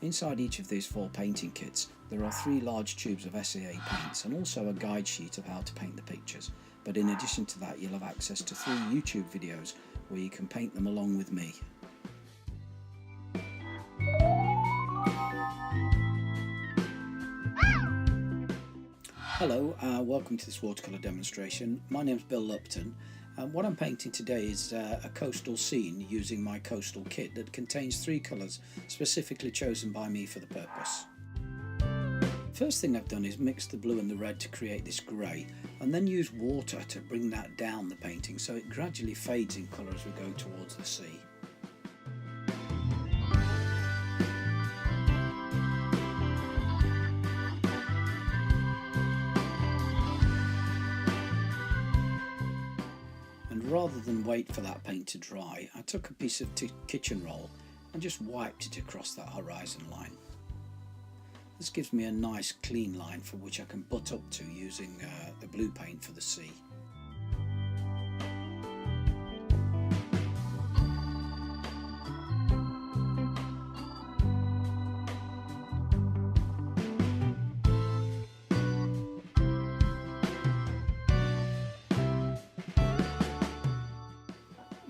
Inside each of these 4 painting kits there are 3 large tubes of SAA paints and also a guide sheet of how to paint the pictures, but in addition to that you'll have access to 3 YouTube videos where you can paint them along with me. Hello, welcome to this watercolour demonstration. My name's Bill Lupton. What I'm painting today is a coastal scene using my coastal kit that contains 3 colours specifically chosen by me for the purpose. First thing I've done is mix the blue and the red to create this grey, and then use water to bring that down the painting so it gradually fades in colour as we go towards the sea. Rather than wait for that paint to dry, I took a piece of kitchen roll and just wiped it across that horizon line. This gives me a nice clean line for which I can butt up to using the blue paint for the sea.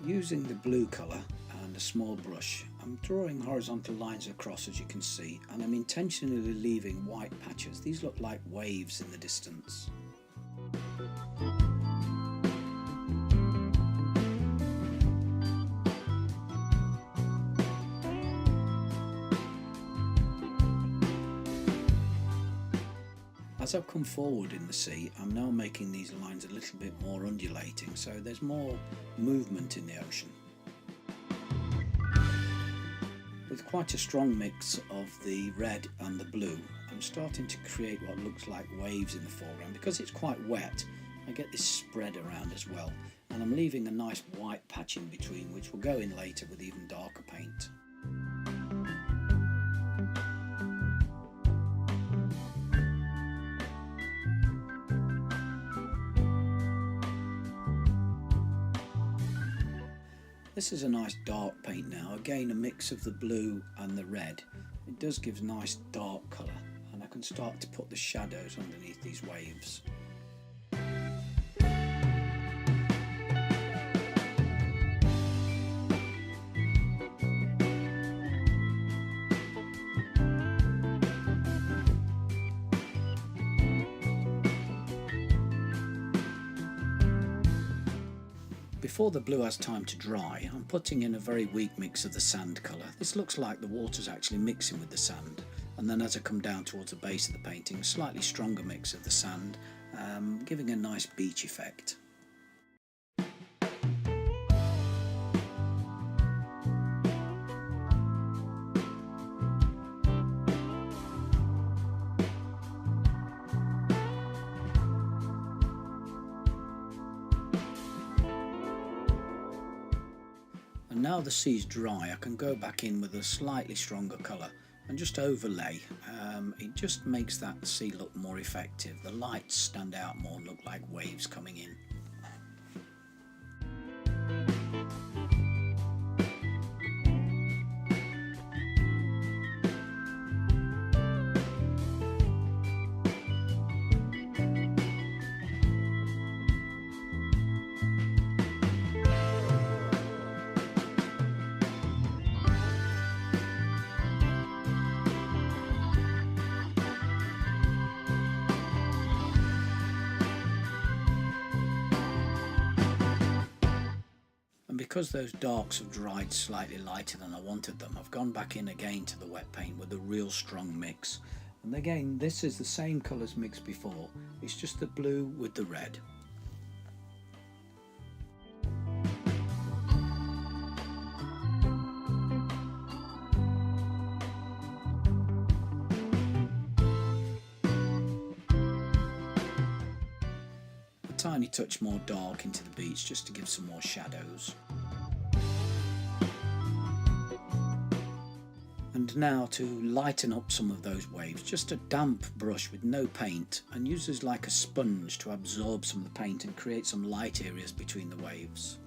Using the blue colour and a small brush, I'm drawing horizontal lines across, as you can see, and I'm intentionally leaving white patches. These look like waves in the distance. As I've come forward in the sea, I'm now making these lines a little bit more undulating, so there's more movement in the ocean. With quite a strong mix of the red and the blue, I'm starting to create what looks like waves in the foreground. Because it's quite wet, I get this spread around as well, and I'm leaving a nice white patch in between, which will go in later with even darker paint. This is a nice dark paint now, again a mix of the blue and the red. It does give nice dark colour, and I can start to put the shadows underneath these waves. Before the blue has time to dry, I'm putting in a very weak mix of the sand colour. This looks like the water's actually mixing with the sand, and then as I come down towards the base of the painting, a slightly stronger mix of the sand, giving a nice beach effect. And now the sea's dry, I can go back in with a slightly stronger colour and just overlay. It just makes that sea look more effective. The lights stand out more and look like waves coming in. Because those darks have dried slightly lighter than I wanted them, I've gone back in again to the wet paint with a real strong mix. And again, this is the same colours mixed before, it's just the blue with the red. A tiny touch more dark into the beach just to give some more shadows. And now to lighten up some of those waves, just a damp brush with no paint, and uses like a sponge to absorb some of the paint and create some light areas between the waves.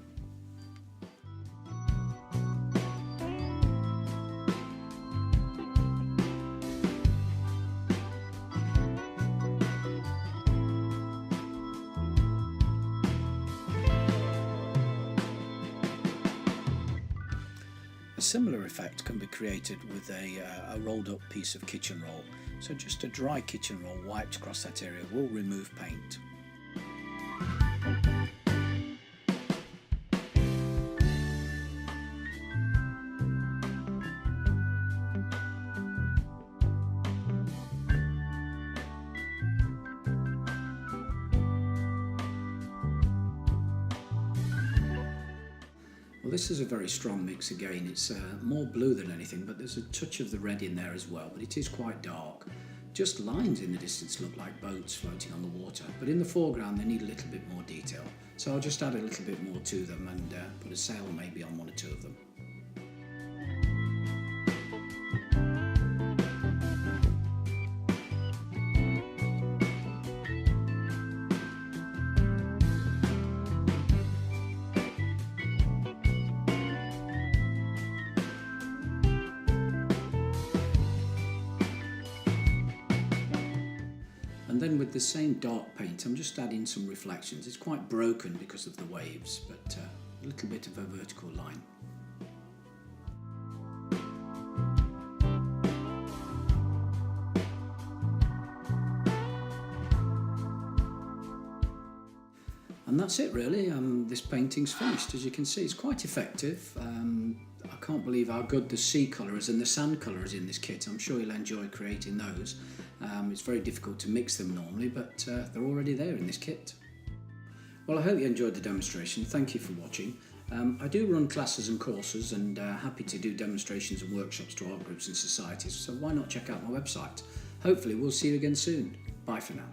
A similar effect can be created with a rolled up piece of kitchen roll. So just a dry kitchen roll wiped across that area will remove paint. Well, this is a very strong mix again. It's more blue than anything, but there's a touch of the red in there as well, but it is quite dark. Just lines in the distance look like boats floating on the water, but in the foreground they need a little bit more detail. So I'll just add a little bit more to them and put a sail maybe on one or two of them. And then with the same dark paint, I'm just adding some reflections. It's quite broken because of the waves, but a little bit of a vertical line. And that's it really. This painting's finished. As you can see, it's quite effective. I can't believe how good the sea colour is and the sand colour is in this kit. I'm sure you'll enjoy creating those. It's very difficult to mix them normally, but they're already there in this kit. Well, I hope you enjoyed the demonstration. Thank you for watching. I do run classes and courses and happy to do demonstrations and workshops to art groups and societies, so why not check out my website. Hopefully we'll see you again soon. Bye for now.